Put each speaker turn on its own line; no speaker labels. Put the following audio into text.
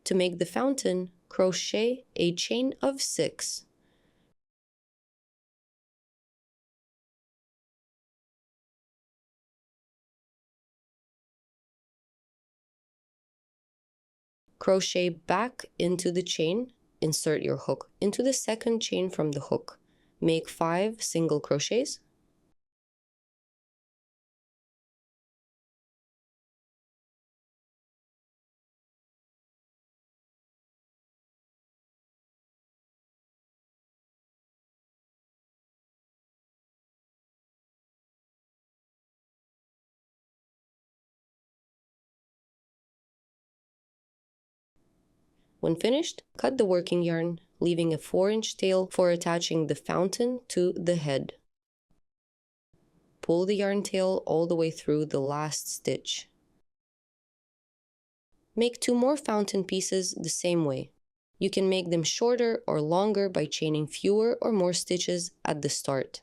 To make the fountain, crochet a chain of 6. Crochet back into the chain, insert your hook into the second chain from the hook. Make 5 single crochets. When finished, cut the working yarn, leaving a 4-inch tail for attaching the fountain to the head. Pull the yarn tail all the way through the last stitch. Make 2 more fountain pieces the same way. You can make them shorter or longer by chaining fewer or more stitches at the start.